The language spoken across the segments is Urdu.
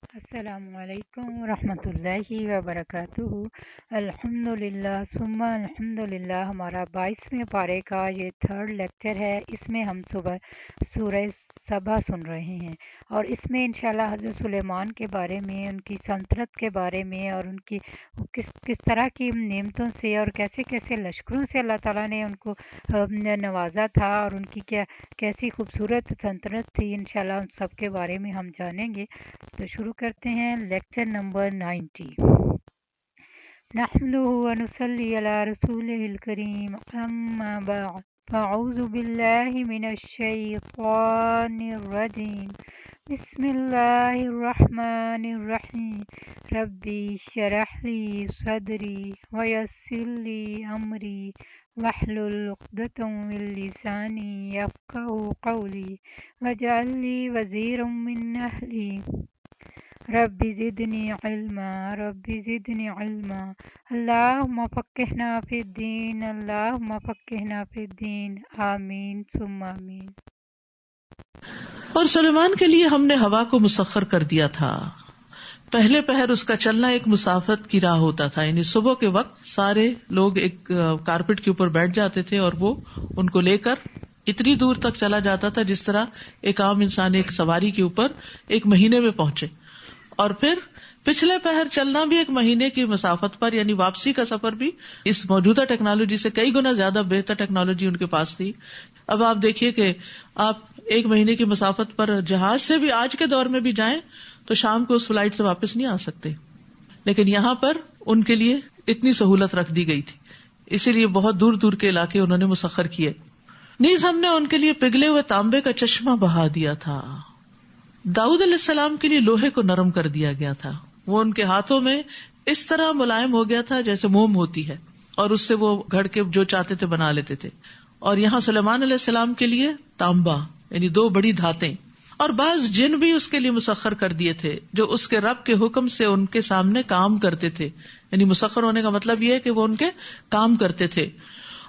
السلام علیکم ورحمۃ اللہ وبرکاتہ۔ الحمد للہ ثم الحمد للہ، ہمارا 22ویں پارے کا یہ تھرڈ لیکچر ہے۔ اس میں ہم صبح سورہ سبا سن رہے ہیں، اور اس میں انشاءاللہ حضرت سلیمان کے بارے میں، ان کی سلطنت کے بارے میں، اور ان کی کس طرح کی نعمتوں سے اور کیسے کیسے لشکروں سے اللہ تعالیٰ نے ان کو نوازا تھا، اور ان کی کیسی خوبصورت سلطنت تھی، انشاءاللہ ان سب کے بارے میں ہم جانیں گے۔ تو شروع کرتے ہیں لیکچر نمبر 90۔ نحمدہ ونصلی علی رسولہ الکریم، اما بعد، فاعوذ باللہ من الشیطان الرجیم، بسم اللہ الرحمن الرحیم، ربی اشرح لی صدری ویسر لی امری واحلل عقدۃ من لسانی یفقہوا قولی واجعل لی وزیرا من اہلی رب زدنی علما رب زدنی علما، اللہم فقہنا فی الدین، اللہم فقہنا فی الدین، آمین ثم آمین۔ اور سلیمان کے لیے ہم نے ہوا کو مسخر کر دیا تھا۔ پہلے پہر اس کا چلنا ایک مسافت کی راہ ہوتا تھا، یعنی صبح کے وقت سارے لوگ ایک کارپٹ کے اوپر بیٹھ جاتے تھے اور وہ ان کو لے کر اتنی دور تک چلا جاتا تھا جس طرح ایک عام انسان ایک سواری کے اوپر ایک مہینے میں پہنچے، اور پھر پچھلے پہر چلنا بھی ایک مہینے کی مسافت پر، یعنی واپسی کا سفر بھی اس موجودہ ٹیکنالوجی سے کئی گنا زیادہ بہتر ٹیکنالوجی ان کے پاس تھی۔ اب آپ دیکھیے کہ آپ ایک مہینے کی مسافت پر جہاز سے بھی آج کے دور میں بھی جائیں تو شام کو اس فلائٹ سے واپس نہیں آ سکتے، لیکن یہاں پر ان کے لیے اتنی سہولت رکھ دی گئی تھی، اسی لیے بہت دور دور کے علاقے انہوں نے مسخر کیے۔ نیز ہم نے ان کے لیے پگھلے ہوئے تانبے کا چشمہ بہا دیا تھا۔ داؤد علیہ السلام کے لیے لوہے کو نرم کر دیا گیا تھا، وہ ان کے ہاتھوں میں اس طرح ملائم ہو گیا تھا جیسے موم ہوتی ہے، اور اس سے وہ گھڑ کے جو چاہتے تھے بنا لیتے تھے۔ اور یہاں سلیمان علیہ السلام کے لیے تانبا، یعنی 2 بڑی دھاتیں، اور بعض جن بھی اس کے لیے مسخر کر دیے تھے جو اس کے رب کے حکم سے ان کے سامنے کام کرتے تھے، یعنی مسخر ہونے کا مطلب یہ ہے کہ وہ ان کے کام کرتے تھے۔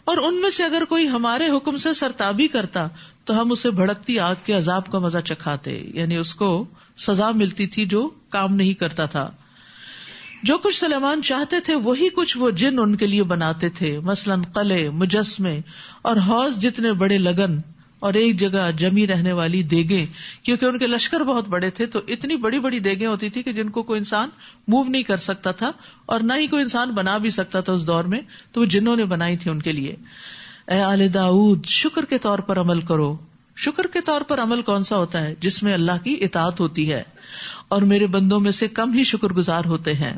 اور ان میں سے اگر کوئی ہمارے حکم سے سرتابی کرتا تو ہم اسے بھڑکتی آگ کے عذاب کا مزہ چکھاتے، یعنی اس کو سزا ملتی تھی جو کام نہیں کرتا تھا۔ جو کچھ سلیمان چاہتے تھے وہی کچھ وہ جن ان کے لیے بناتے تھے، مثلاً قلعے، مجسمے اور حوض جتنے بڑے لگن اور ایک جگہ جمی رہنے والی دیگیں، کیونکہ ان کے لشکر بہت بڑے تھے تو اتنی بڑی بڑی دیگیں ہوتی تھی کہ جن کو کوئی انسان موو نہیں کر سکتا تھا، اور نہ ہی کوئی انسان بنا بھی سکتا تھا اس دور میں، تو وہ جنوں نے بنائی تھی ان کے لیے۔ اے آل داؤد، شکر کے طور پر عمل کرو۔ شکر کے طور پر عمل کون سا ہوتا ہے؟ جس میں اللہ کی اطاعت ہوتی ہے، اور میرے بندوں میں سے کم ہی شکر گزار ہوتے ہیں۔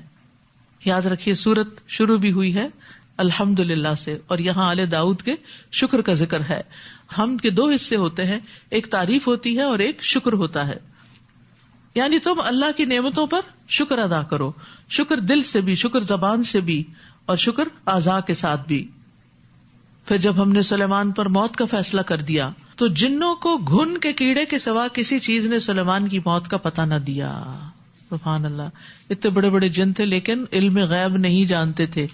یاد رکھیے سورت شروع بھی ہوئی ہے الحمدللہ سے، اور یہاں آل داؤد کے شکر کا ذکر ہے۔ حمد کے 2 حصے ہوتے ہیں، ایک تعریف ہوتی ہے اور ایک شکر ہوتا ہے، یعنی تم اللہ کی نعمتوں پر شکر ادا کرو، شکر دل سے بھی، شکر زبان سے بھی، اور شکر اعضاء کے ساتھ بھی۔ پھر جب ہم نے سلیمان پر موت کا فیصلہ کر دیا تو جنوں کو گھن کے کیڑے کے سوا کسی چیز نے سلیمان کی موت کا پتہ نہ دیا۔ سبحان اللہ، اتنے بڑے بڑے جن تھے لیکن علم غیب نہیں جانتے تھے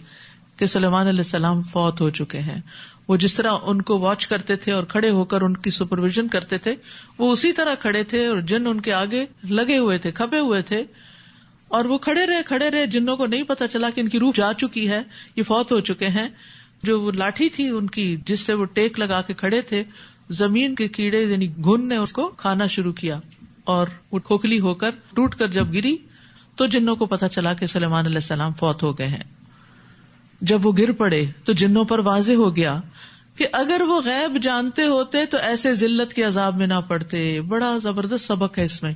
کہ سلیمان علیہ السلام فوت ہو چکے ہیں۔ وہ جس طرح ان کو واچ کرتے تھے اور کھڑے ہو کر ان کی سپرویژن کرتے تھے، وہ اسی طرح کھڑے تھے اور جن ان کے آگے لگے ہوئے تھے، کھپے ہوئے تھے، اور وہ کھڑے رہے۔ جنوں کو نہیں پتا چلا کہ ان کی روح جا چکی ہے، یہ فوت ہو چکے ہیں۔ جو وہ لاٹھی تھی ان کی جس سے وہ ٹیک لگا کے کھڑے تھے، زمین کے کیڑے یعنی گھن نے اس کو کھانا شروع کیا، اور وہ کھوکھلی ہو کر ٹوٹ کر جب گری تو جنوں کو پتا چلا کہ سلیمان علیہ السلام فوت ہو گئے ہیں۔ جب وہ گر پڑے تو جنوں پر واضح ہو گیا کہ اگر وہ غیب جانتے ہوتے تو ایسے ذلت کے عذاب میں نہ پڑتے۔ بڑا زبردست سبق ہے اس میں۔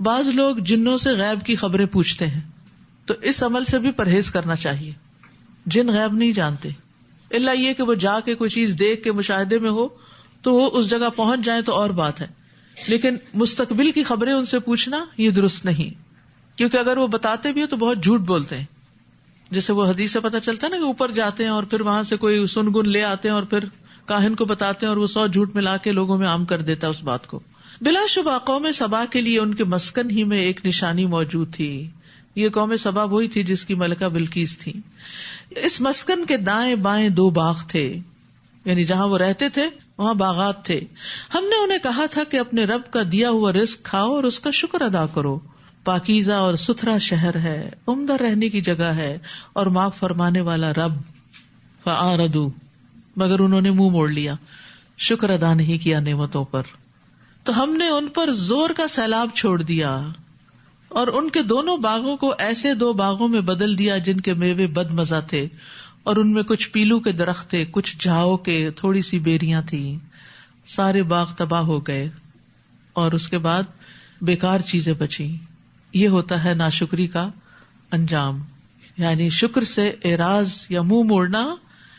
بعض لوگ جنوں سے غیب کی خبریں پوچھتے ہیں، تو اس عمل سے بھی پرہیز کرنا چاہیے۔ جن غیب نہیں جانتے، الا یہ کہ وہ جا کے کوئی چیز دیکھ کے مشاہدے میں ہو تو وہ اس جگہ پہنچ جائیں تو اور بات ہے، لیکن مستقبل کی خبریں ان سے پوچھنا یہ درست نہیں، کیونکہ اگر وہ بتاتے بھی ہیں تو بہت جھوٹ بولتے ہیں۔ جیسے وہ حدیث سے پتہ چلتا ہے نا کہ اوپر جاتے ہیں اور پھر وہاں سے کوئی سنگن لے آتے ہیں اور پھر کاہن کو بتاتے ہیں، اور وہ 100 جھوٹ ملا کے لوگوں میں عام کر دیتا ہے اس بات کو۔ بلا شبہ قوم سبا کے لیے ان کے مسکن ہی میں ایک نشانی موجود تھی۔ یہ قوم سبا وہی تھی جس کی ملکہ بلقیس تھی۔ اس مسکن کے دائیں بائیں 2 باغ تھے، یعنی جہاں وہ رہتے تھے وہاں باغات تھے۔ ہم نے انہیں کہا تھا کہ اپنے رب کا دیا ہوا رزق کھاؤ اور اس کا شکر ادا کرو، پاکیزہ اور ستھرا شہر ہے، عمدہ رہنے کی جگہ ہے اور معاف فرمانے والا رب. فأعرضوا، مگر انہوں نے منہ موڑ لیا، شکر ادا نہیں کیا نعمتوں پر. تو ہم نے ان پر زور کا سیلاب چھوڑ دیا اور ان کے دونوں باغوں کو ایسے 2 باغوں میں بدل دیا جن کے میوے بد مزہ تھے، اور ان میں کچھ پیلو کے درخت تھے، کچھ جھاؤ کے، تھوڑی سی بیریاں تھیں. سارے باغ تباہ ہو گئے اور اس کے بعد بیکار چیزیں بچی. یہ ہوتا ہے ناشکری کا انجام، یعنی شکر سے اعراض یا منہ موڑنا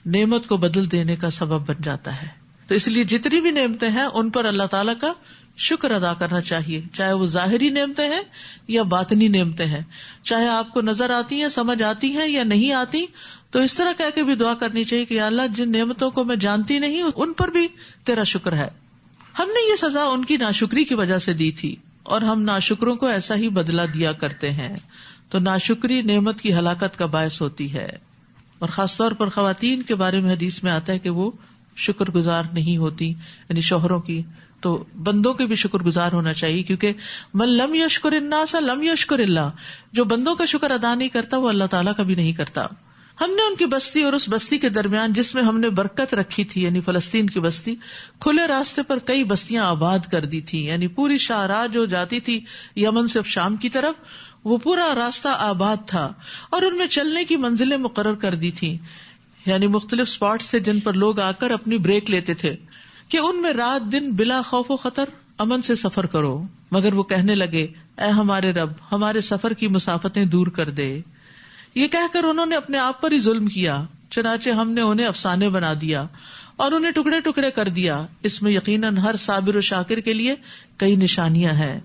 نعمت کو بدل دینے کا سبب بن جاتا ہے. تو اس لیے جتنی بھی نعمتیں ہیں ان پر اللہ تعالیٰ کا شکر ادا کرنا چاہیے، چاہے وہ ظاہری نعمتیں ہیں یا باطنی نعمتیں ہیں، چاہے آپ کو نظر آتی ہیں، سمجھ آتی ہیں یا نہیں آتی. تو اس طرح کہہ کے بھی دعا کرنی چاہیے کہ یا اللہ جن نعمتوں کو میں جانتی نہیں ان پر بھی تیرا شکر ہے. ہم نے یہ سزا ان کی ناشکری کی وجہ سے دی تھی اور ہم ناشکروں کو ایسا ہی بدلہ دیا کرتے ہیں. تو ناشکری نعمت کی ہلاکت کا باعث ہوتی ہے، اور خاص طور پر خواتین کے بارے میں حدیث میں آتا ہے کہ وہ شکر گزار نہیں ہوتی، یعنی شوہروں کی. تو بندوں کے بھی شکر گزار ہونا چاہیے، کیونکہ من لم یشکر الناس لم یشکر اللہ، جو بندوں کا شکر ادا نہیں کرتا وہ اللہ تعالیٰ کا بھی نہیں کرتا. ہم نے ان کی بستی اور اس بستی کے درمیان جس میں ہم نے برکت رکھی تھی، یعنی فلسطین کی بستی، کھلے راستے پر کئی بستیاں آباد کر دی تھی. یعنی پوری شاہراہ جو جاتی تھی یمن سے شام کی طرف، وہ پورا راستہ آباد تھا، اور ان میں چلنے کی منزلیں مقرر کر دی تھی، یعنی مختلف سپاٹس تھے جن پر لوگ آ کر اپنی بریک لیتے تھے کہ ان میں رات دن بلا خوف و خطر امن سے سفر کرو. مگر وہ کہنے لگے، اے ہمارے رب، ہمارے سفر کی مسافتیں دور کر دے. یہ کہہ کر انہوں نے اپنے آپ پر ہی ظلم کیا، چنانچہ ہم نے انہیں افسانے بنا دیا اور انہیں ٹکڑے ٹکڑے کر دیا. اس میں یقیناً ہر صابر و شاکر کے لیے کئی نشانیاں ہیں.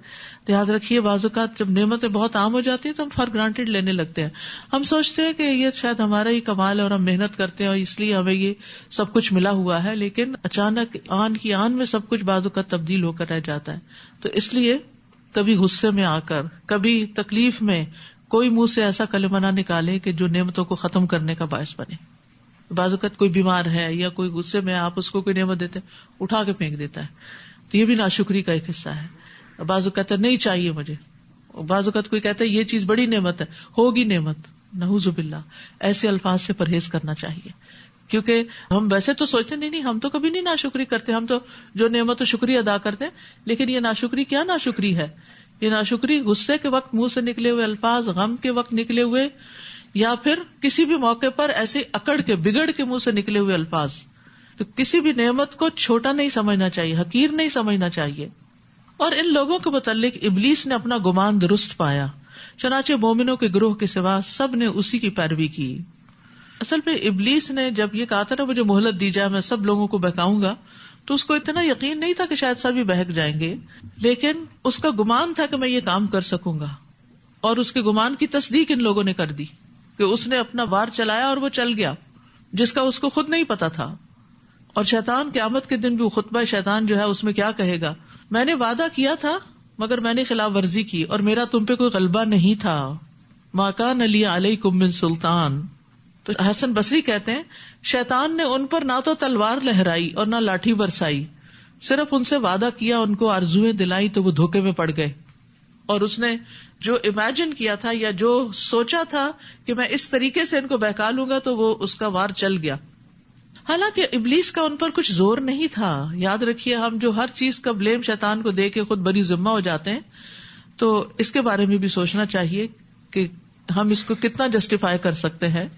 تو یاد رکھیے، بعض اوقات جب نعمتیں بہت عام ہو جاتی ہیں تو ہم فار گرانٹیڈ لینے لگتے ہیں. ہم سوچتے ہیں کہ یہ شاید ہمارا ہی کمال ہے اور ہم محنت کرتے ہیں اور اس لیے ہمیں یہ سب کچھ ملا ہوا ہے، لیکن اچانک آن کی آن میں سب کچھ بعض اوقات تبدیل ہو کر رہ جاتا ہے. تو اس لیے کبھی غصے میں آ کر، کبھی تکلیف میں کوئی منہ سے ایسا کلمہ نہ نکالے کہ جو نعمتوں کو ختم کرنے کا باعث بنے. بعض اوقات کوئی بیمار ہے یا کوئی غصے میں آپ اس کو کوئی نعمت دیتے اٹھا کے پھینک دیتا ہے، تو یہ بھی ناشکری کا ایک حصہ ہے. بعض اوقات نہیں چاہیے مجھے، بعض اوقات کوئی کہتا ہے یہ چیز بڑی نعمت ہے، ہوگی نعمت، نعوذ باللہ. ایسے الفاظ سے پرہیز کرنا چاہیے، کیونکہ ہم ویسے تو سوچتے نہیں ہم تو کبھی نہیں ناشکری کرتے، ہم تو جو نعمت و شکریہ ادا کرتے ہیں. لیکن یہ ناشکری کیا ناشکری ہے؟ یہ ناشکری غصے کے وقت منہ سے نکلے ہوئے الفاظ، غم کے وقت نکلے ہوئے، یا پھر کسی بھی موقع پر ایسے اکڑ کے بگڑ کے منہ سے نکلے ہوئے الفاظ. تو کسی بھی نعمت کو چھوٹا نہیں سمجھنا چاہیے، حقیر نہیں سمجھنا چاہیے. اور ان لوگوں کے متعلق ابلیس نے اپنا گمان درست پایا، چنانچہ مومنوں کے گروہ کے سوا سب نے اسی کی پیروی کی. اصل میں ابلیس نے جب یہ کہا تھا نا مجھے مہلت دی جائے میں سب لوگوں کو بہکاؤں گا، تو اس کو اتنا یقین نہیں تھا کہ شاید سب ہی بہک جائیں گے، لیکن اس کا گمان تھا کہ میں یہ کام کر سکوں گا. اور اس کے گمان کی تصدیق ان لوگوں نے کر دی کہ اس نے اپنا وار چلایا اور وہ چل گیا، جس کا اس کو خود نہیں پتا تھا. اور شیطان قیامت کے دن بھی خطبہ شیطان جو ہے اس میں کیا کہے گا؟ میں نے وعدہ کیا تھا مگر میں نے خلاف ورزی کی اور میرا تم پہ کوئی غلبہ نہیں تھا. ما کان لی علیکم من سلطان. تو حسن بصری کہتے ہیں شیطان نے ان پر نہ تو تلوار لہرائی اور نہ لاٹھی برسائی، صرف ان سے وعدہ کیا، ان کو آرزویں دلائی تو وہ دھوکے میں پڑ گئے. اور اس نے جو امیجن کیا تھا یا جو سوچا تھا کہ میں اس طریقے سے ان کو بہکا لوں گا تو وہ اس کا وار چل گیا. حالانکہ ابلیس کا ان پر کچھ زور نہیں تھا. یاد رکھیے ہم جو ہر چیز کا بلیم شیطان کو دے کے خود بری ذمہ ہو جاتے ہیں، تو اس کے بارے میں بھی سوچنا چاہیے کہ ہم اس کو کتنا جسٹیفائی کر سکتے ہیں.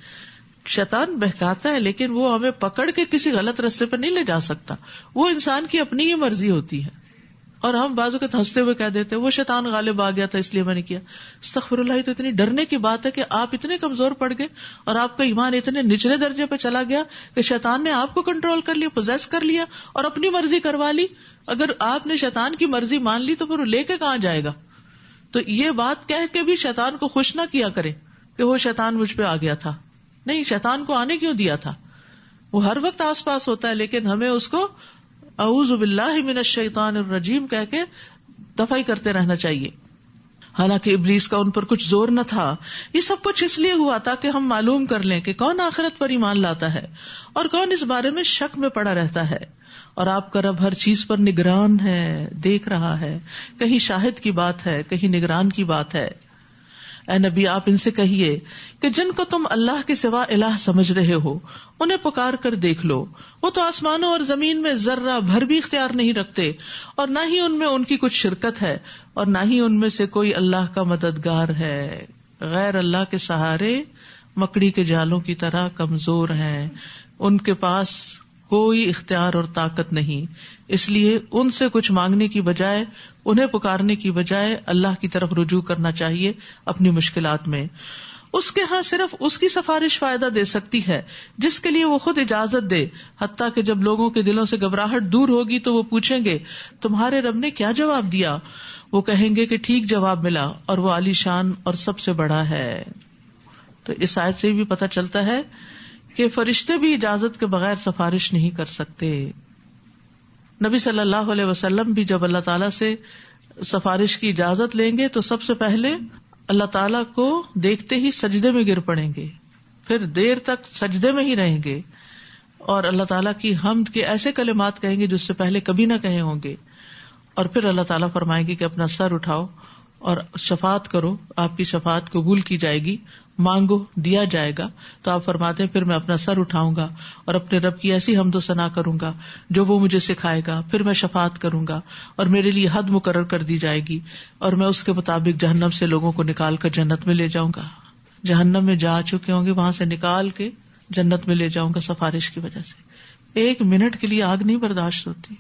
شیطان بہکاتا ہے لیکن وہ ہمیں پکڑ کے کسی غلط راستے پر نہیں لے جا سکتا، وہ انسان کی اپنی ہی مرضی ہوتی ہے. اور ہم بعض اوقات ہنستے ہوئے کہہ دیتے وہ شیطان غالب آ گیا تھا اس لیے میں نے کیا. استغفر اللہ، تو اتنی ڈرنے کی بات ہے کہ آپ اتنے کمزور پڑ گئے اور آپ کا ایمان اتنے نچلے درجے پہ چلا گیا کہ شیطان نے آپ کو کنٹرول کر لیا، پوزیس کر لیا اور اپنی مرضی کروا لی. اگر آپ نے شیطان کی مرضی مان لی تو پھر وہ لے کے کہاں جائے گا؟ تو یہ بات کہہ کے بھی شیطان کو خوش نہ کیا کرے کہ وہ شیطان مجھ پہ آ گیا تھا. نہیں، شیطان کو آنے کیوں دیا تھا؟ وہ ہر وقت آس پاس ہوتا ہے، لیکن ہمیں اس کو اعوذ باللہ من الشیطان الرجیم کہہ کے دفاع کرتے رہنا چاہیے. حالانکہ ابلیس کا ان پر کچھ زور نہ تھا. یہ سب کچھ اس لیے ہوا تھا کہ ہم معلوم کر لیں کہ کون آخرت پر ایمان لاتا ہے اور کون اس بارے میں شک میں پڑا رہتا ہے. اور آپ کا رب ہر چیز پر نگران ہے، دیکھ رہا ہے. کہیں شاہد کی بات ہے، کہیں نگران کی بات ہے. اے نبی آپ ان سے کہیے کہ جن کو تم اللہ کے سوا الہ سمجھ رہے ہو انہیں پکار کر دیکھ لو. وہ تو آسمانوں اور زمین میں ذرہ بھر بھی اختیار نہیں رکھتے، اور نہ ہی ان میں ان کی کچھ شرکت ہے، اور نہ ہی ان میں سے کوئی اللہ کا مددگار ہے. غیر اللہ کے سہارے مکڑی کے جالوں کی طرح کمزور ہیں، ان کے پاس کوئی اختیار اور طاقت نہیں. اس لیے ان سے کچھ مانگنے کی بجائے، انہیں پکارنے کی بجائے اللہ کی طرف رجوع کرنا چاہیے اپنی مشکلات میں. اس کے ہاں صرف اس کی سفارش فائدہ دے سکتی ہے جس کے لیے وہ خود اجازت دے. حتیٰ کہ جب لوگوں کے دلوں سے گھبراہٹ دور ہوگی تو وہ پوچھیں گے تمہارے رب نے کیا جواب دیا؟ وہ کہیں گے کہ ٹھیک جواب ملا اور وہ عالی شان اور سب سے بڑا ہے. تو اس آیت سے بھی پتہ چلتا ہے کہ فرشتے بھی اجازت کے بغیر سفارش نہیں کر سکتے. نبی صلی اللہ علیہ وسلم بھی جب اللہ تعالیٰ سے سفارش کی اجازت لیں گے تو سب سے پہلے اللہ تعالیٰ کو دیکھتے ہی سجدے میں گر پڑیں گے، پھر دیر تک سجدے میں ہی رہیں گے، اور اللہ تعالیٰ کی حمد کے ایسے کلمات کہیں گے جو اس سے پہلے کبھی نہ کہے ہوں گے. اور پھر اللہ تعالیٰ فرمائیں گے کہ اپنا سر اٹھاؤ اور شفاعت کرو، آپ کی شفاعت قبول کی جائے گی، مانگو دیا جائے گا. تو آپ فرماتے ہیں پھر میں اپنا سر اٹھاؤں گا اور اپنے رب کی ایسی حمد و ثنا کروں گا جو وہ مجھے سکھائے گا. پھر میں شفاعت کروں گا اور میرے لیے حد مقرر کر دی جائے گی، اور میں اس کے مطابق جہنم سے لوگوں کو نکال کر جنت میں لے جاؤں گا. جہنم میں جا چکے ہوں گے وہاں سے نکال کے جنت میں لے جاؤں گا سفارش کی وجہ سے. 1 منٹ کے لیے آگ نہیں برداشت ہوتی.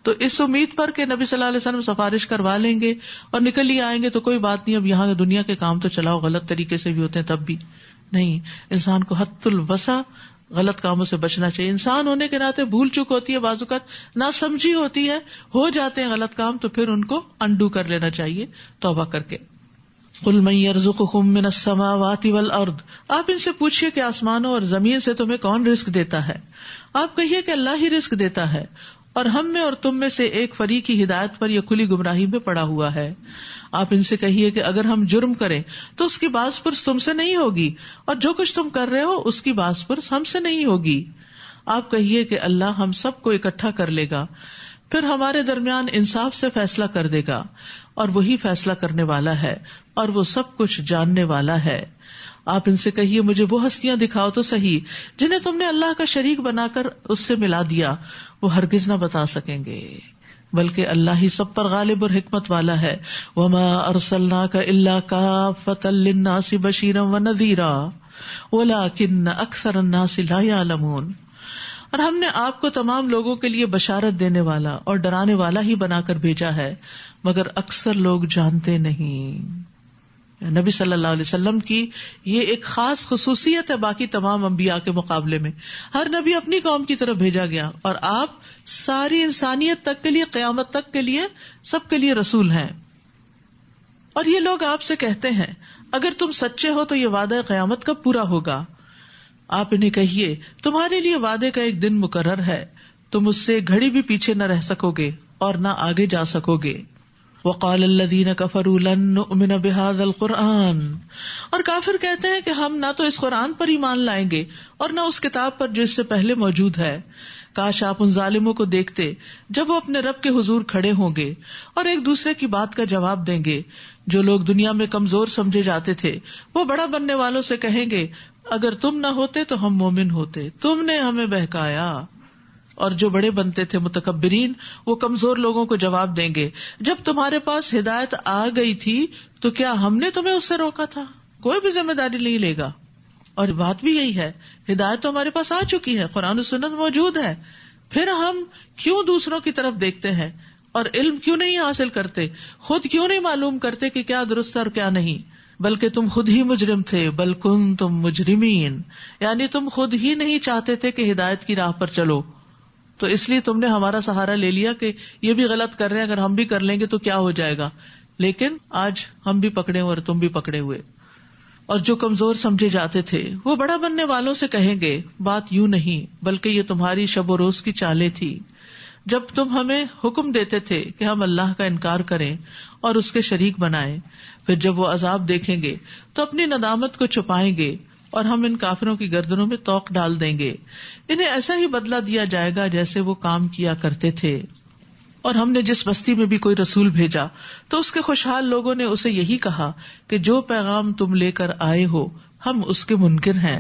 تو اس امید پر کہ نبی صلی اللہ علیہ وسلم سفارش کروا لیں گے اور نکل ہی آئیں گے تو کوئی بات نہیں، اب یہاں دنیا کے کام تو چلاؤ، غلط طریقے سے بھی ہوتے ہیں تب بھی نہیں. انسان کو حد الوسع غلط کاموں سے بچنا چاہیے. انسان ہونے کے ناطے بھول چک ہوتی ہے، بعض اوقات نہ سمجھی ہوتی ہے، ہو جاتے ہیں غلط کام، تو پھر ان کو انڈو کر لینا چاہیے توبہ کر کے. قل من یرزقکم من السماوات والارض، آپ ان سے پوچھئے کہ آسمانوں اور زمین سے تمہیں کون رزق دیتا ہے؟ آپ کہیے کہ اللہ ہی رزق دیتا ہے، اور ہم میں اور تم میں سے ایک فریق کی ہدایت پر یا کھلی گمراہی میں پڑا ہوا ہے. آپ ان سے کہیے کہ اگر ہم جرم کریں تو اس کی باز پرس تم سے نہیں ہوگی، اور جو کچھ تم کر رہے ہو اس کی باز پرس ہم سے نہیں ہوگی. آپ کہیے کہ اللہ ہم سب کو اکٹھا کر لے گا، پھر ہمارے درمیان انصاف سے فیصلہ کر دے گا، اور وہی فیصلہ کرنے والا ہے اور وہ سب کچھ جاننے والا ہے. آپ ان سے کہیے مجھے وہ ہستیاں دکھاؤ تو صحیح جنہیں تم نے اللہ کا شریک بنا کر اس سے ملا دیا. وہ ہرگز نہ بتا سکیں گے، بلکہ اللہ ہی سب پر غالب اور حکمت والا ہے. وما ارسلناک الا کافۃ للناس بشیرا ونذیرا ولکن اکثر الناس لا یعلمون. اور ہم نے آپ کو تمام لوگوں کے لیے بشارت دینے والا اور ڈرانے والا ہی بنا کر بھیجا ہے، مگر اکثر لوگ جانتے نہیں. نبی صلی اللہ علیہ وسلم کی یہ ایک خاص خصوصیت ہے باقی تمام انبیاء کے مقابلے میں. ہر نبی اپنی قوم کی طرف بھیجا گیا، اور آپ ساری انسانیت تک کے لیے، قیامت تک کے لیے، سب کے لیے رسول ہیں. اور یہ لوگ آپ سے کہتے ہیں اگر تم سچے ہو تو یہ وعدہ قیامت کب پورا ہوگا؟ آپ انہیں کہیے تمہارے لیے وعدے کا ایک دن مقرر ہے، تم اس سے گھڑی بھی پیچھے نہ رہ سکو گے اور نہ آگے جا سکو گے. وقال الذین کفروا لن نؤمن بهذا القرآن، اور کافر کہتے ہیں کہ ہم نہ تو اس قرآن پر ایمان لائیں گے اور نہ اس کتاب پر جو اس سے پہلے موجود ہے. کاش آپ ان ظالموں کو دیکھتے جب وہ اپنے رب کے حضور کھڑے ہوں گے اور ایک دوسرے کی بات کا جواب دیں گے. جو لوگ دنیا میں کمزور سمجھے جاتے تھے وہ بڑا بننے والوں سے کہیں گے اگر تم نہ ہوتے تو ہم مومن ہوتے، تم نے ہمیں بہکایا. اور جو بڑے بنتے تھے متکبرین وہ کمزور لوگوں کو جواب دیں گے جب تمہارے پاس ہدایت آ گئی تھی تو کیا ہم نے تمہیں اس سے روکا تھا؟ کوئی بھی ذمہ داری نہیں لے گا. اور بات بھی یہی ہے، ہدایت تو ہمارے پاس آ چکی ہے، قرآن و سنت موجود ہے، پھر ہم کیوں دوسروں کی طرف دیکھتے ہیں اور علم کیوں نہیں حاصل کرتے؟ خود کیوں نہیں معلوم کرتے کہ کیا درست ہے اور کیا نہیں؟ بلکہ تم خود ہی مجرم تھے، بل کنتم مجرمین، یعنی تم خود ہی نہیں چاہتے تھے کہ ہدایت کی راہ پر چلو، تو اس لیے تم نے ہمارا سہارا لے لیا کہ یہ بھی غلط کر رہے ہیں، اگر ہم بھی کر لیں گے تو کیا ہو جائے گا. لیکن آج ہم بھی پکڑے ہوئے اور تم بھی پکڑے ہوئے. اور جو کمزور سمجھے جاتے تھے وہ بڑا بننے والوں سے کہیں گے بات یوں نہیں بلکہ یہ تمہاری شب و روز کی چالیں تھی. جب تم ہمیں حکم دیتے تھے کہ ہم اللہ کا انکار کریں اور اس کے شریک بنائیں، پھر جب وہ عذاب دیکھیں گے تو اپنی ندامت کو چھپائیں گے اور ہم ان کافروں کی گردنوں میں توق ڈال دیں گے. انہیں ایسا ہی بدلہ دیا جائے گا جیسے وہ کام کیا کرتے تھے. اور ہم نے جس بستی میں بھی کوئی رسول بھیجا تو اس کے خوشحال لوگوں نے اسے یہی کہا کہ جو پیغام تم لے کر آئے ہو ہم اس کے منکر ہیں،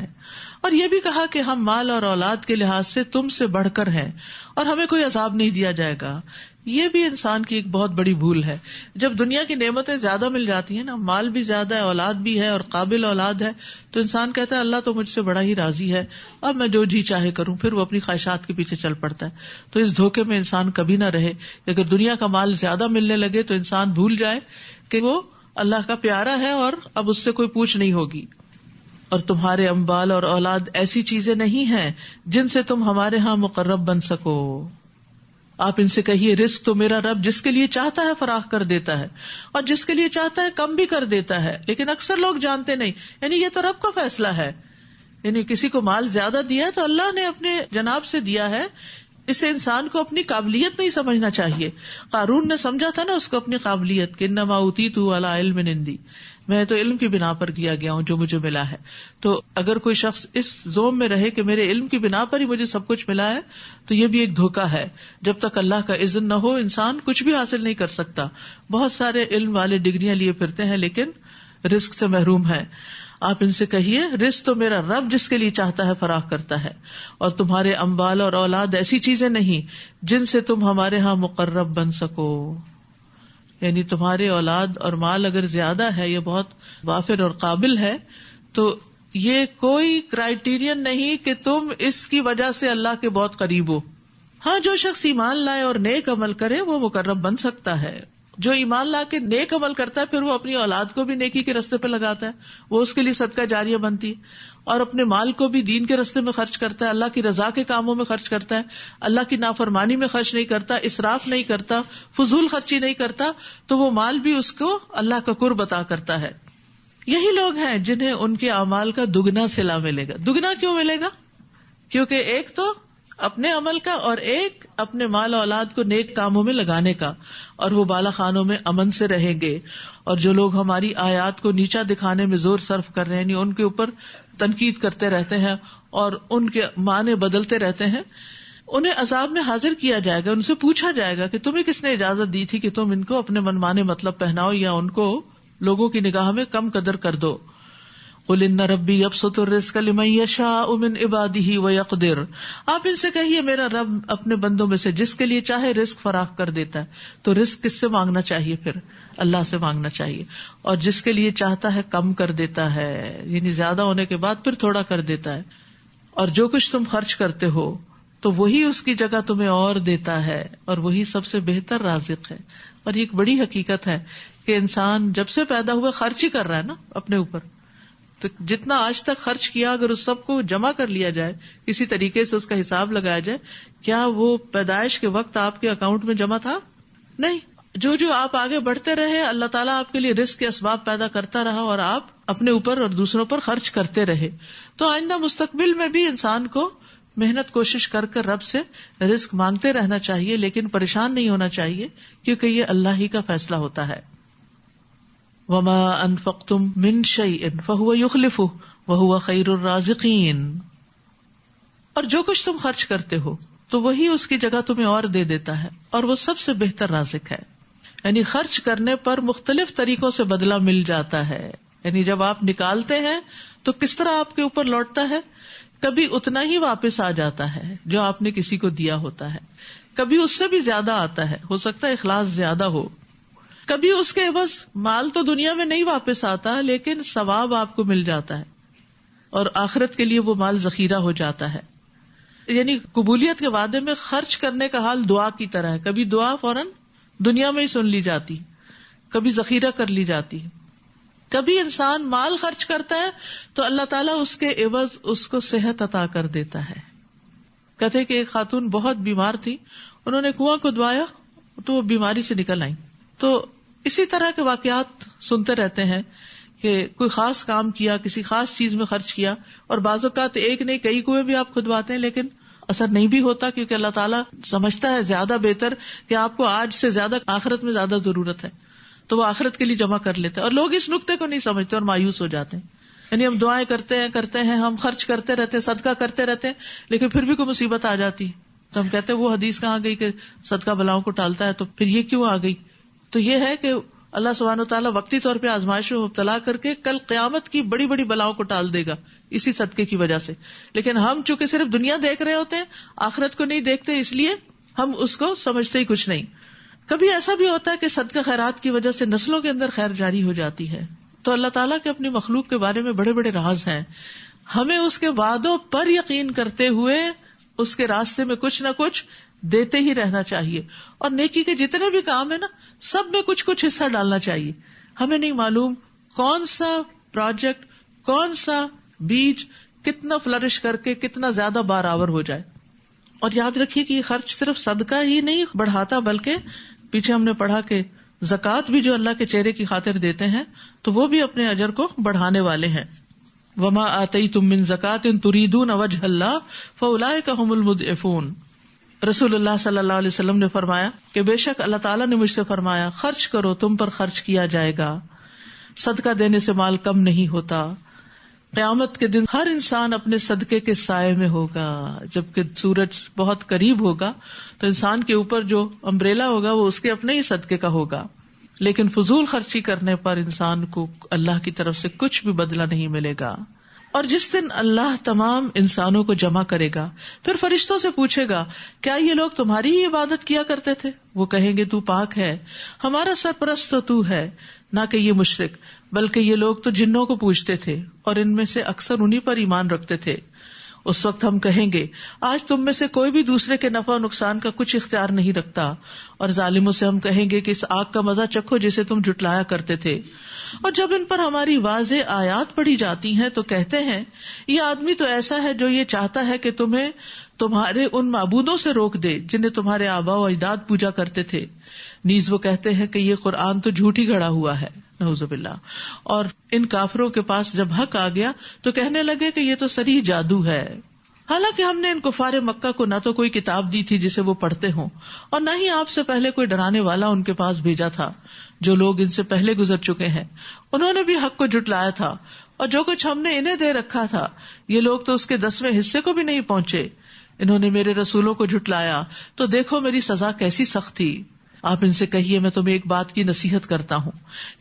اور یہ بھی کہا کہ ہم مال اور اولاد کے لحاظ سے تم سے بڑھ کر ہیں اور ہمیں کوئی عذاب نہیں دیا جائے گا. یہ بھی انسان کی ایک بہت بڑی بھول ہے. جب دنیا کی نعمتیں زیادہ مل جاتی ہیں نا، مال بھی زیادہ ہے، اولاد بھی ہے اور قابل اولاد ہے، تو انسان کہتا ہے اللہ تو مجھ سے بڑا ہی راضی ہے، اب میں جو جی چاہے کروں. پھر وہ اپنی خواہشات کے پیچھے چل پڑتا ہے. تو اس دھوکے میں انسان کبھی نہ رہے. اگر دنیا کا مال زیادہ ملنے لگے تو انسان بھول جائے کہ وہ اللہ کا پیارا ہے اور اب اس سے کوئی پوچھ نہیں ہوگی. اور تمہارے اموال اور اولاد ایسی چیزیں نہیں ہیں جن سے تم ہمارے ہاں مقرب بن سکو. آپ ان سے کہیے رزق تو میرا رب جس کے لیے چاہتا ہے فراخ کر دیتا ہے اور جس کے لیے چاہتا ہے کم بھی کر دیتا ہے، لیکن اکثر لوگ جانتے نہیں. یعنی یہ تو رب کا فیصلہ ہے. یعنی کسی کو مال زیادہ دیا ہے تو اللہ نے اپنے جناب سے دیا ہے. اسے انسان کو اپنی قابلیت نہیں سمجھنا چاہیے. قارون نے سمجھا تھا نا اس کو اپنی قابلیت کہ انما اوتیتہ علی علم عندی، میں تو علم کی بنا پر دیا گیا ہوں جو مجھے ملا ہے. تو اگر کوئی شخص اس زوم میں رہے کہ میرے علم کی بنا پر ہی مجھے سب کچھ ملا ہے تو یہ بھی ایک دھوکہ ہے. جب تک اللہ کا اذن نہ ہو انسان کچھ بھی حاصل نہیں کر سکتا. بہت سارے علم والے ڈگریاں لیے پھرتے ہیں لیکن رزق سے محروم ہیں. آپ ان سے کہیے رزق تو میرا رب جس کے لیے چاہتا ہے فراخ کرتا ہے، اور تمہارے اموال اور اولاد ایسی چیزیں نہیں جن سے تم ہمارے ہاں مقرب بن سکو. یعنی تمہارے اولاد اور مال اگر زیادہ ہے، یہ بہت وافر اور قابل ہے، تو یہ کوئی کرائیٹیرین نہیں کہ تم اس کی وجہ سے اللہ کے بہت قریب ہو. ہاں جو شخص ایمان لائے اور نیک عمل کرے وہ مقرب بن سکتا ہے. جو ایمان لا کے نیک عمل کرتا ہے پھر وہ اپنی اولاد کو بھی نیکی کے راستے پہ لگاتا ہے، وہ اس کے لیے صدقہ جاریہ بنتی ہے، اور اپنے مال کو بھی دین کے راستے میں خرچ کرتا ہے، اللہ کی رضا کے کاموں میں خرچ کرتا ہے، اللہ کی نافرمانی میں خرچ نہیں کرتا، اسراف نہیں کرتا، فضول خرچی نہیں کرتا، تو وہ مال بھی اس کو اللہ کا قرب عطا کرتا ہے. یہی لوگ ہیں جنہیں ان کے اعمال کا دگنا صلہ ملے گا. دگنا کیوں ملے گا؟ کیونکہ ایک تو اپنے عمل کا اور ایک اپنے مال اولاد کو نیک کاموں میں لگانے کا، اور وہ بالا خانوں میں امن سے رہیں گے. اور جو لوگ ہماری آیات کو نیچا دکھانے میں زور صرف کر رہے ہیں، یعنی ان کے اوپر تنقید کرتے رہتے ہیں اور ان کے معنی بدلتے رہتے ہیں، انہیں عذاب میں حاضر کیا جائے گا. ان سے پوچھا جائے گا کہ تمہیں کس نے اجازت دی تھی کہ تم ان کو اپنے من مانے مطلب پہناؤ یا ان کو لوگوں کی نگاہ میں کم قدر کر دو. قل ان ربی یبسط الرزق لمن یشاء من عباده ویقدر. آپ ان سے کہیے میرا رب اپنے بندوں میں سے جس کے لیے چاہے رزق فراخ کر دیتا ہے. تو رزق کس سے مانگنا چاہیے؟ پھر اللہ سے مانگنا چاہیے. اور جس کے لیے چاہتا ہے کم کر دیتا ہے، یعنی زیادہ ہونے کے بعد پھر تھوڑا کر دیتا ہے. اور جو کچھ تم خرچ کرتے ہو تو وہی اس کی جگہ تمہیں اور دیتا ہے، اور وہی سب سے بہتر رازق ہے. اور یہ ایک بڑی حقیقت ہے کہ انسان جب سے پیدا ہوا خرچ ہی کر رہا ہے نا اپنے اوپر. تو جتنا آج تک خرچ کیا اگر اس سب کو جمع کر لیا جائے، کسی طریقے سے اس کا حساب لگایا جائے، کیا وہ پیدائش کے وقت آپ کے اکاؤنٹ میں جمع تھا؟ نہیں. جو آپ آگے بڑھتے رہے اللہ تعالیٰ آپ کے لیے رزق کے اسباب پیدا کرتا رہا اور آپ اپنے اوپر اور دوسروں پر خرچ کرتے رہے. تو آئندہ مستقبل میں بھی انسان کو محنت کوشش کر کر رب سے رزق مانگتے رہنا چاہیے، لیکن پریشان نہیں ہونا چاہیے کیونکہ یہ اللہ ہی کا فیصلہ ہوتا ہے. وما انفقتم من شيء فهو يخلفه وهو خير الرازقين. اور جو کچھ تم خرچ کرتے ہو تو وہی اس کی جگہ تمہیں اور دے دیتا ہے، اور وہ سب سے بہتر رازق ہے. یعنی خرچ کرنے پر مختلف طریقوں سے بدلہ مل جاتا ہے. یعنی جب آپ نکالتے ہیں تو کس طرح آپ کے اوپر لوٹتا ہے؟ کبھی اتنا ہی واپس آ جاتا ہے جو آپ نے کسی کو دیا ہوتا ہے، کبھی اس سے بھی زیادہ آتا ہے، ہو سکتا ہے اخلاص زیادہ ہو. کبھی اس کے عوض مال تو دنیا میں نہیں واپس آتا لیکن ثواب آپ کو مل جاتا ہے، اور آخرت کے لیے وہ مال ذخیرہ ہو جاتا ہے. یعنی قبولیت کے وعدے میں خرچ کرنے کا حال دعا کی طرح ہے. کبھی دعا فوراً دنیا میں ہی سن لی جاتی، کبھی ذخیرہ کر لی جاتی. کبھی انسان مال خرچ کرتا ہے تو اللہ تعالیٰ اس کے عوض اس کو صحت عطا کر دیتا ہے. کہتے کہ ایک خاتون بہت بیمار تھی، انہوں نے کنواں کو دعایا تو وہ بیماری سے نکل آئیں. تو اسی طرح کے واقعات سنتے رہتے ہیں کہ کوئی خاص کام کیا، کسی خاص چیز میں خرچ کیا، اور بعض اوقات ایک نہیں کئی کنویں بھی آپ کھدواتے ہیں لیکن اثر نہیں بھی ہوتا، کیونکہ اللہ تعالیٰ سمجھتا ہے زیادہ بہتر کہ آپ کو آج سے زیادہ آخرت میں زیادہ ضرورت ہے، تو وہ آخرت کے لیے جمع کر لیتے ہیں. اور لوگ اس نقطے کو نہیں سمجھتے اور مایوس ہو جاتے ہیں. یعنی ہم دعائیں کرتے ہیں ہم خرچ کرتے رہتے ہیں، صدقہ کرتے رہتے ہیں، لیکن پھر بھی کوئی مصیبت آ جاتی تو ہم کہتے ہیں وہ حدیث کہاں گئی کہ صدقہ بلاؤں کو ٹالتا ہے، تو پھر یہ کیوں آ گئی؟ تو یہ ہے کہ اللہ سبحانہ وتعالیٰ وقتی طور پہ آزمائش میں مبتلا کر کے کل قیامت کی بڑی بڑی بلاؤں کو ٹال دے گا اسی صدقے کی وجہ سے. لیکن ہم چونکہ صرف دنیا دیکھ رہے ہوتے ہیں، آخرت کو نہیں دیکھتے، اس لیے ہم اس کو سمجھتے ہی کچھ نہیں. کبھی ایسا بھی ہوتا ہے کہ صدقہ خیرات کی وجہ سے نسلوں کے اندر خیر جاری ہو جاتی ہے. تو اللہ تعالیٰ کے اپنی مخلوق کے بارے میں بڑے بڑے راز ہیں. ہمیں اس کے وعدوں پر یقین کرتے ہوئے اس کے راستے میں کچھ نہ کچھ دیتے ہی رہنا چاہیے. اور نیکی کے جتنے بھی کام ہیں نا، سب میں کچھ کچھ حصہ ڈالنا چاہیے. ہمیں نہیں معلوم کون سا پروجیکٹ، کون سا بیج کتنا فلرش کر کے کتنا زیادہ بارآور ہو جائے. اور یاد رکھیے کہ یہ خرچ صرف صدقہ ہی نہیں بڑھاتا، بلکہ پیچھے ہم نے پڑھا کہ زکوٰۃ بھی جو اللہ کے چہرے کی خاطر دیتے ہیں تو وہ بھی اپنے اجر کو بڑھانے والے ہیں. وما آتیتم من زکاۃ تریدون وجہ اللہ فاولئک هم المضعفون. رسول اللہ صلی اللہ علیہ وسلم نے فرمایا کہ بے شک اللہ تعالیٰ نے مجھ سے فرمایا خرچ کرو، تم پر خرچ کیا جائے گا، صدقہ دینے سے مال کم نہیں ہوتا. قیامت کے دن ہر انسان اپنے صدقے کے سائے میں ہوگا. جبکہ سورج بہت قریب ہوگا تو انسان کے اوپر جو امبریلا ہوگا وہ اس کے اپنے ہی صدقے کا ہوگا. لیکن فضول خرچی کرنے پر انسان کو اللہ کی طرف سے کچھ بھی بدلہ نہیں ملے گا. اور جس دن اللہ تمام انسانوں کو جمع کرے گا، پھر فرشتوں سے پوچھے گا کیا یہ لوگ تمہاری ہی عبادت کیا کرتے تھے؟ وہ کہیں گے تو پاک ہے، ہمارا سرپرست تو ہے، نہ کہ یہ مشرک، بلکہ یہ لوگ تو جنوں کو پوجتے تھے اور ان میں سے اکثر انہی پر ایمان رکھتے تھے. اس وقت ہم کہیں گے آج تم میں سے کوئی بھی دوسرے کے نفع و نقصان کا کچھ اختیار نہیں رکھتا. اور ظالموں سے ہم کہیں گے کہ اس آگ کا مزہ چکھو جسے تم جھٹلایا کرتے تھے. اور جب ان پر ہماری واضح آیات پڑھی جاتی ہیں تو کہتے ہیں یہ آدمی تو ایسا ہے جو یہ چاہتا ہے کہ تمہیں تمہارے ان معبودوں سے روک دے جنہیں تمہارے آباء و اجداد پوجا کرتے تھے. نیز وہ کہتے ہیں کہ یہ قرآن تو جھوٹ ہی گھڑا ہوا ہے، نعوذ باللہ. اور ان کافروں کے پاس جب حق آ گیا تو کہنے لگے کہ یہ تو صریح جادو ہے. حالانکہ ہم نے ان کفار مکہ کو نہ تو کوئی کتاب دی تھی جسے وہ پڑھتے ہوں، اور نہ ہی آپ سے پہلے کوئی ڈرانے والا ان کے پاس بھیجا تھا. جو لوگ ان سے پہلے گزر چکے ہیں انہوں نے بھی حق کو جھٹلایا تھا، اور جو کچھ ہم نے انہیں دے رکھا تھا یہ لوگ تو اس کے 10ویں حصے کو بھی نہیں پہنچے. انہوں نے میرے رسولوں کو جھٹلایا تو دیکھو میری سزا کیسی سخت تھی. آپ ان سے کہیے میں تمہیں ایک بات کی نصیحت کرتا ہوں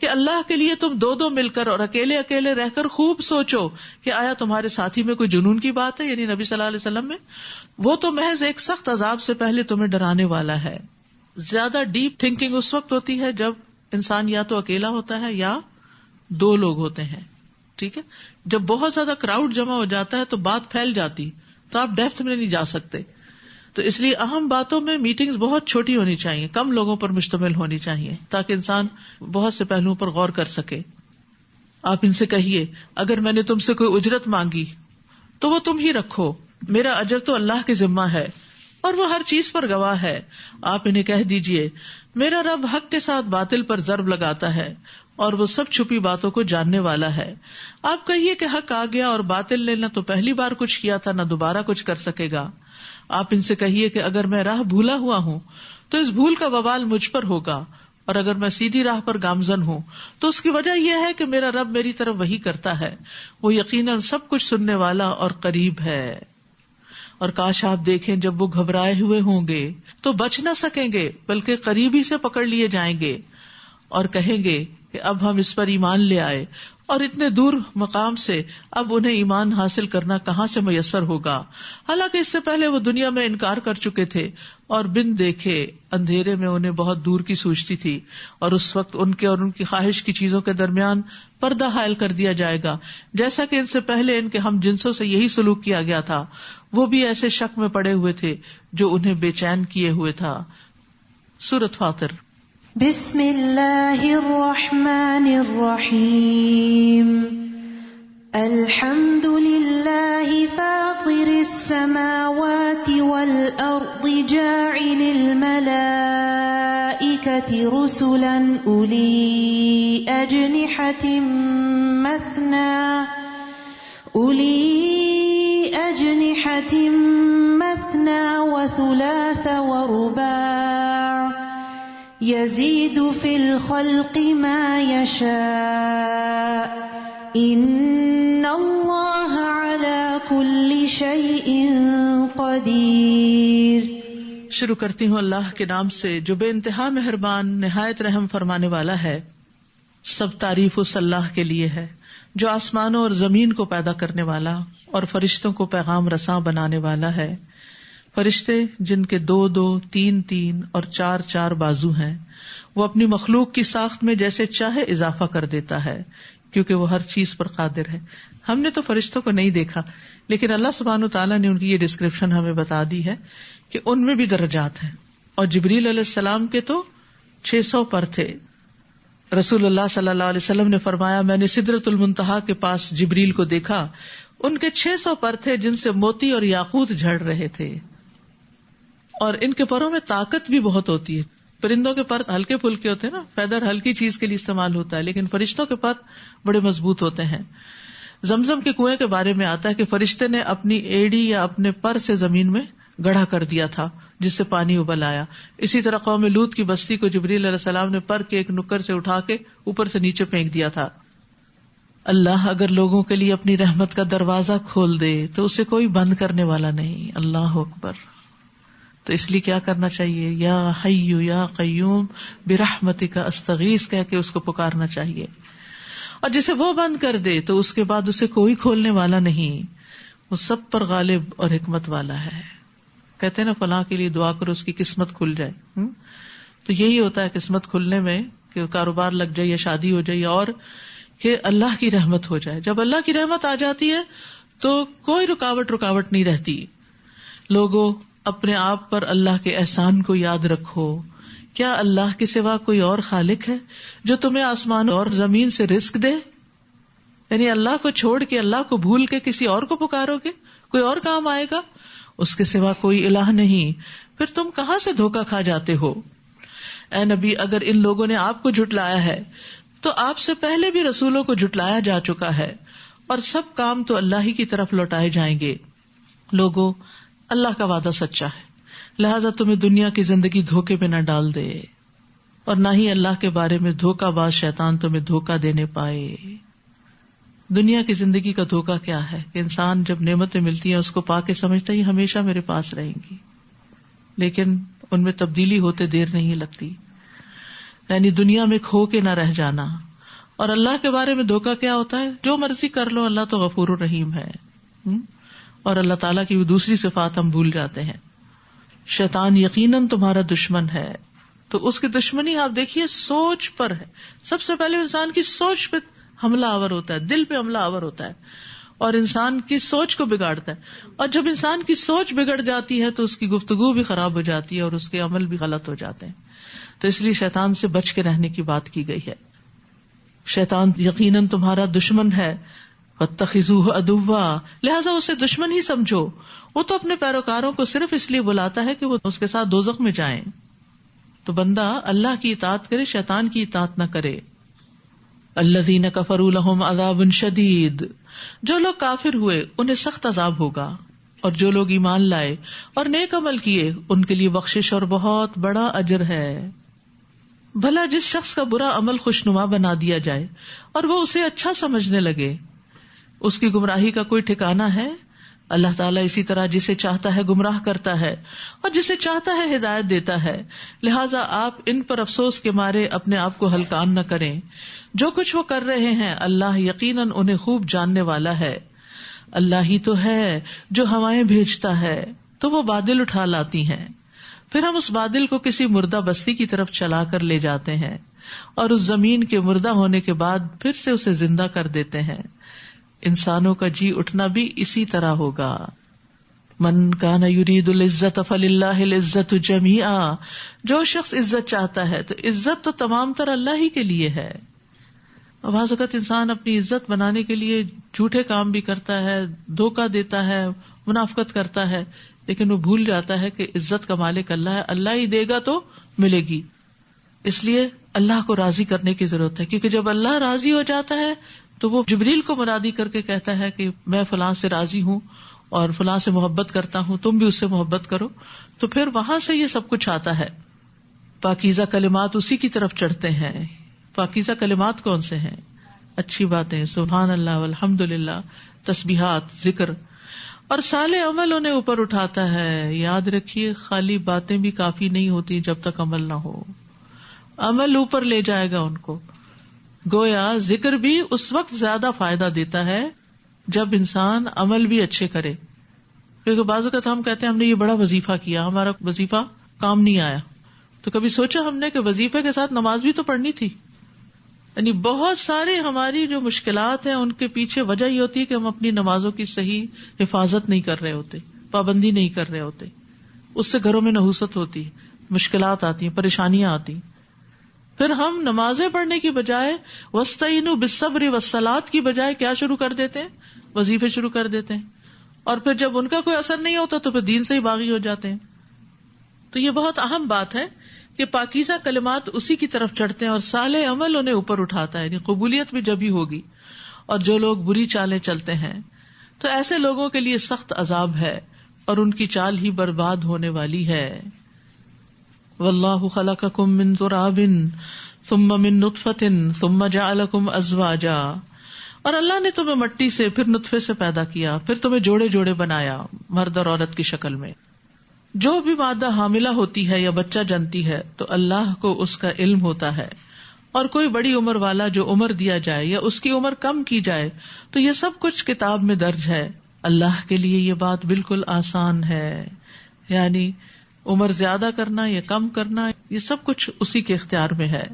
کہ اللہ کے لیے تم دو مل کر اور اکیلے اکیلے رہ کر خوب سوچو کہ آیا تمہارے ساتھی میں کوئی جنون کی بات ہے، یعنی نبی صلی اللہ علیہ وسلم میں. وہ تو محض ایک سخت عذاب سے پہلے تمہیں ڈرانے والا ہے. زیادہ ڈیپ تھنکنگ اس وقت ہوتی ہے جب انسان یا تو اکیلا ہوتا ہے یا 2 لوگ ہوتے ہیں. ٹھیک ہے، جب بہت زیادہ کراؤڈ جمع ہو جاتا ہے تو بات پھیل جاتی تو آپ ڈیپتھ میں نہیں جا سکتے. تو اس لیے اہم باتوں میں میٹنگز بہت چھوٹی ہونی چاہیے، کم لوگوں پر مشتمل ہونی چاہیے تاکہ انسان بہت سے پہلوؤں پر غور کر سکے. آپ ان سے کہیے اگر میں نے تم سے کوئی اجرت مانگی تو وہ تم ہی رکھو، میرا اجر تو اللہ کے ذمہ ہے اور وہ ہر چیز پر گواہ ہے. آپ انہیں کہہ دیجئے میرا رب حق کے ساتھ باطل پر ضرب لگاتا ہے اور وہ سب چھپی باتوں کو جاننے والا ہے. آپ کہیے کہ حق آ گیا اور باطل نے نہ تو پہلی بار کچھ کیا تھا نہ دوبارہ کچھ کر سکے گا. آپ ان سے کہیے کہ اگر میں راہ بھولا ہوا ہوں تو اس بھول کا وبال مجھ پر ہوگا، اور اگر میں سیدھی راہ پر گامزن ہوں تو اس کی وجہ یہ ہے کہ میرا رب میری طرف وحی کرتا ہے، وہ یقیناً سب کچھ سننے والا اور قریب ہے. اور کاش آپ دیکھیں جب وہ گھبرائے ہوئے ہوں گے تو بچ نہ سکیں گے بلکہ قریبی سے پکڑ لیے جائیں گے اور کہیں گے کہ اب ہم اس پر ایمان لے آئے، اور اتنے دور مقام سے اب انہیں ایمان حاصل کرنا کہاں سے میسر ہوگا. حالانکہ اس سے پہلے وہ دنیا میں انکار کر چکے تھے اور بن دیکھے اندھیرے میں انہیں بہت دور کی سوچتی تھی، اور اس وقت ان کے اور ان کی خواہش کی چیزوں کے درمیان پردہ حائل کر دیا جائے گا، جیسا کہ ان سے پہلے ان کے ہم جنسوں سے یہی سلوک کیا گیا تھا. وہ بھی ایسے شک میں پڑے ہوئے تھے جو انہیں بے چین کیے ہوئے تھا. سورۃ فاطر. بسم اللہ الرحمن الرحیم. الحمد للہ فاطر السماوات والارض جاعل الملائکۃ رسلا اولی اجنحۃ مثنى وثلاث ورباع يزيد في الخلق ما يشاء إن الله على كل شيء قدير. شروع کرتی ہوں اللہ کے نام سے جو بے انتہا مہربان نہایت رحم فرمانے والا ہے. سب تعریف اس اللہ کے لیے ہے جو آسمانوں اور زمین کو پیدا کرنے والا اور فرشتوں کو پیغام رساں بنانے والا ہے. فرشتے جن کے 2-2, 3-3 اور 4-4 بازو ہیں، وہ اپنی مخلوق کی ساخت میں جیسے چاہے اضافہ کر دیتا ہے کیونکہ وہ ہر چیز پر قادر ہے. ہم نے تو فرشتوں کو نہیں دیکھا، لیکن اللہ سبحانہ وتعالیٰ نے ان کی یہ ڈسکرپشن ہمیں بتا دی ہے کہ ان میں بھی درجات ہیں. اور جبریل علیہ السلام کے تو 600 پر تھے. رسول اللہ صلی اللہ علیہ وسلم نے فرمایا میں نے سدرۃ المنتہا کے پاس جبریل کو دیکھا، ان کے 600 پر تھے جن سے موتی اور یاقوت جھڑ رہے تھے. اور ان کے پروں میں طاقت بھی بہت ہوتی ہے. پرندوں کے پر ہلکے پھلکے ہوتے ہیں نا، فیدر ہلکی چیز کے لیے استعمال ہوتا ہے، لیکن فرشتوں کے پر بڑے مضبوط ہوتے ہیں. زمزم کے کنویں کے بارے میں آتا ہے کہ فرشتے نے اپنی ایڑی یا اپنے پر سے زمین میں گڑھا کر دیا تھا جس سے پانی ابل آیا. اسی طرح قوم لوط کی بستی کو جبریل علیہ السلام نے پر کے ایک نکر سے اٹھا کے اوپر سے نیچے پھینک دیا تھا. اللہ اگر لوگوں کے لیے اپنی رحمت کا دروازہ کھول دے تو اسے کوئی بند کرنے والا نہیں. اللہ اکبر. تو اس لیے کیا کرنا چاہیے؟ یا حی یا قیوم برحمتک استغیث کہہ کے اس کو پکارنا چاہیے. اور جسے وہ بند کر دے تو اس کے بعد اسے کوئی کھولنے والا نہیں. وہ سب پر غالب اور حکمت والا ہے. کہتے ہیں نا فلاں کے لیے دعا کرو اس کی قسمت کھل جائے. تو یہی ہوتا ہے قسمت کھلنے میں کہ کاروبار لگ جائے یا شادی ہو جائے اور کہ اللہ کی رحمت ہو جائے. جب اللہ کی رحمت آ جاتی ہے تو کوئی رکاوٹ نہیں رہتی. لوگوں اپنے آپ پر اللہ کے احسان کو یاد رکھو. کیا اللہ کے سوا کوئی اور خالق ہے جو تمہیں آسمان اور زمین سے رزق دے؟ یعنی اللہ کو چھوڑ کے، اللہ کو بھول کے کسی اور کو پکارو گے؟ کوئی اور کام آئے گا؟ اس کے سوا کوئی الہ نہیں. پھر تم کہاں سے دھوکا کھا جاتے ہو؟ اے نبی اگر ان لوگوں نے آپ کو جھٹلایا ہے تو آپ سے پہلے بھی رسولوں کو جھٹلایا جا چکا ہے، اور سب کام تو اللہ ہی کی طرف لوٹائے جائیں گے. لوگوں اللہ کا وعدہ سچا ہے، لہذا تمہیں دنیا کی زندگی دھوکے پہ نہ ڈال دے، اور نہ ہی اللہ کے بارے میں دھوکہ باز شیطان تمہیں دھوکہ دینے پائے. دنیا کی زندگی کا دھوکہ کیا ہے کہ انسان جب نعمتیں ملتی ہیں اس کو پا کے سمجھتا ہے یہ ہمیشہ میرے پاس رہیں گی، لیکن ان میں تبدیلی ہوتے دیر نہیں لگتی. یعنی دنیا میں کھو کے نہ رہ جانا. اور اللہ کے بارے میں دھوکہ کیا ہوتا ہے؟ جو مرضی کر لو، اللہ تو غفور الرحیم ہے. اور اللہ تعالیٰ کی دوسری صفات ہم بھول جاتے ہیں. شیطان یقیناً تمہارا دشمن ہے. تو اس کی دشمنی آپ دیکھیے سوچ پر ہے. سب سے پہلے انسان کی سوچ پہ حملہ آور ہوتا ہے، دل پہ حملہ آور ہوتا ہے اور انسان کی سوچ کو بگاڑتا ہے. اور جب انسان کی سوچ بگڑ جاتی ہے تو اس کی گفتگو بھی خراب ہو جاتی ہے اور اس کے عمل بھی غلط ہو جاتے ہیں. تو اس لیے شیطان سے بچ کے رہنے کی بات کی گئی ہے. شیطان یقیناً تمہارا دشمن ہے، واتخذوہ عدوا، لہذا اسے دشمن ہی سمجھو. وہ تو اپنے پیروکاروں کو صرف اس لیے بلاتا ہے کہ وہ اس کے ساتھ دوزخ میں جائیں. تو بندہ اللہ کی اطاعت کرے، شیطان کی اطاعت نہ کرے. الذین کفروا لہم عذاب شدید، جو لوگ کافر ہوئے انہیں سخت عذاب ہوگا، اور جو لوگ ایمان لائے اور نیک عمل کیے ان کے لیے بخشش اور بہت بڑا اجر ہے. بھلا جس شخص کا برا عمل خوشنما بنا دیا جائے اور وہ اسے اچھا سمجھنے لگے، اس کی گمراہی کا کوئی ٹھکانہ ہے؟ اللہ تعالیٰ اسی طرح جسے چاہتا ہے گمراہ کرتا ہے اور جسے چاہتا ہے ہدایت دیتا ہے. لہٰذا آپ ان پر افسوس کے مارے اپنے آپ کو ہلکان نہ کریں. جو کچھ وہ کر رہے ہیں اللہ یقیناً انہیں خوب جاننے والا ہے. اللہ ہی تو ہے جو ہوائیں بھیجتا ہے تو وہ بادل اٹھا لاتی ہیں، پھر ہم اس بادل کو کسی مردہ بستی کی طرف چلا کر لے جاتے ہیں، اور اس زمین کے مردہ ہونے کے بعد پھر سے اسے زندہ کر دیتے ہیں. انسانوں کا جی اٹھنا بھی اسی طرح ہوگا. من کان یرید العزت فللہ العزت جمیعا، جو شخص عزت چاہتا ہے تو عزت تو تمام تر اللہ ہی کے لیے ہے. بعض اوقات انسان اپنی عزت بنانے کے لیے جھوٹے کام بھی کرتا ہے، دھوکہ دیتا ہے، منافقت کرتا ہے، لیکن وہ بھول جاتا ہے کہ عزت کا مالک اللہ ہے، اللہ ہی دے گا تو ملے گی. اس لیے اللہ کو راضی کرنے کی ضرورت ہے، کیونکہ جب اللہ راضی ہو جاتا ہے تو وہ جبریل کو منادی کر کے کہتا ہے کہ میں فلاں سے راضی ہوں اور فلاں سے محبت کرتا ہوں، تم بھی اس سے محبت کرو. تو پھر وہاں سے یہ سب کچھ آتا ہے. پاکیزہ کلمات اسی کی طرف چڑھتے ہیں. پاکیزہ کلمات کون سے ہیں؟ اچھی باتیں، سبحان اللہ والحمد للہ، تسبیحات، ذکر، اور صالح عمل انہیں اوپر اٹھاتا ہے. یاد رکھیے خالی باتیں بھی کافی نہیں ہوتی جب تک عمل نہ ہو. عمل اوپر لے جائے گا ان کو. گویا ذکر بھی اس وقت زیادہ فائدہ دیتا ہے جب انسان عمل بھی اچھے کرے. کیونکہ بعض اوقات ہم کہتے ہیں ہم نے یہ بڑا وظیفہ کیا، ہمارا وظیفہ کام نہیں آیا. تو کبھی سوچا ہم نے کہ وظیفے کے ساتھ نماز بھی تو پڑھنی تھی. یعنی بہت سارے ہماری جو مشکلات ہیں ان کے پیچھے وجہ یہ ہوتی ہے کہ ہم اپنی نمازوں کی صحیح حفاظت نہیں کر رہے ہوتے، پابندی نہیں کر رہے ہوتے. اس سے گھروں میں نحوست ہوتی ہے، مشکلات آتی ہیں، پریشانیاں آتی ہیں. پھر ہم نمازیں پڑھنے کی بجائے وَاسْتَعِینُوا بِالصَّبْرِ وَالصَّلَاةِ کی بجائے کیا شروع کر دیتے ہیں؟ وظیفے شروع کر دیتے ہیں. اور پھر جب ان کا کوئی اثر نہیں ہوتا تو پھر دین سے ہی باغی ہو جاتے ہیں. تو یہ بہت اہم بات ہے کہ پاکیزہ کلمات اسی کی طرف چڑھتے ہیں اور صالح عمل انہیں اوپر اٹھاتا ہے. یعنی قبولیت بھی جب ہی ہوگی. اور جو لوگ بری چالیں چلتے ہیں تو ایسے لوگوں کے لیے سخت عذاب ہے اور ان کی چال ہی برباد ہونے والی ہے. واللہ خلقکم من تراب ثم من نطفة ثم جعلکم ازواجا. اور اللہ نے تمہیں مٹی سے پھر نطفے سے پیدا کیا، پھر تمہیں جوڑے جوڑے بنایا مرد اور عورت کی شکل میں. جو بھی مادہ حاملہ ہوتی ہے یا بچہ جنتی ہے تو اللہ کو اس کا علم ہوتا ہے. اور کوئی بڑی عمر والا جو عمر دیا جائے یا اس کی عمر کم کی جائے تو یہ سب کچھ کتاب میں درج ہے. اللہ کے لیے یہ بات بالکل آسان ہے. یعنی عمر زیادہ کرنا یا کم کرنا یہ سب کچھ اسی کے اختیار میں ہے.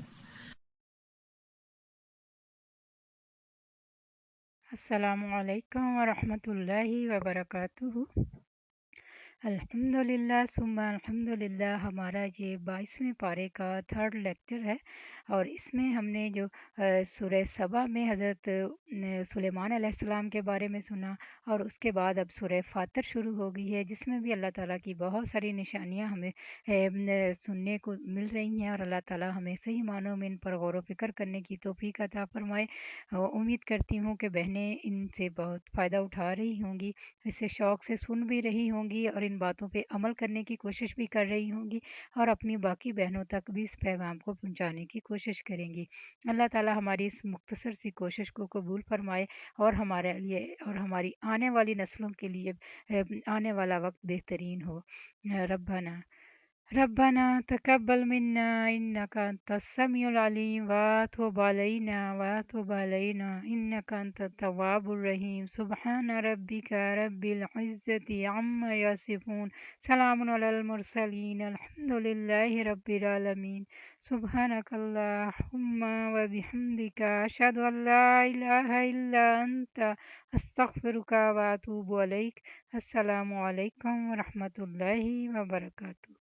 السلام علیکم ورحمۃ اللہ وبرکاتہ. الحمد للہ ثم الحمد للہ. ہمارا یہ 22ویں پارے کا 3rd لیکچر ہے اور اس میں ہم نے جو سورہ سبا میں حضرت سلیمان علیہ السلام کے بارے میں سنا، اور اس کے بعد اب سورہ فاتر شروع ہو گئی ہے جس میں بھی اللہ تعالیٰ کی بہت ساری نشانیاں ہمیں سننے کو مل رہی ہیں، اور اللہ تعالیٰ ہمیں صحیح معنوں میں ان پر غور و فکر کرنے کی توفیق عطا فرمائے. امید کرتی ہوں کہ بہنیں ان سے بہت فائدہ اٹھا رہی ہوں گی، اسے شوق سے سن بھی رہی ہوں گی اور ان باتوں پہ عمل کرنے کی کوشش بھی کر رہی ہوں گی، اور اپنی باقی بہنوں تک بھی اس پیغام کو پہنچانے کی کوشش کریں گی. اللہ تعالیٰ ہماری اس مختصر سی کوشش کو قبول فرمائے اور ہمارے لیے اور ہماری آنے والی نسلوں کے لیے آنے والا وقت بہترین ہو. ربنا تقبل منا انك انت السميع العليم وتب علينا انك انت التواب الرحيم. سبحان ربك رب العزة عما يصفون، سلام على المرسلين، الحمد لله رب العالمين. سبحانك اللهم وبحمدك أشهد أن لا إله إلا أنت أستغفرك وأتوب إليك. السلام علیکم ورحمۃ اللہ وبرکاتہ.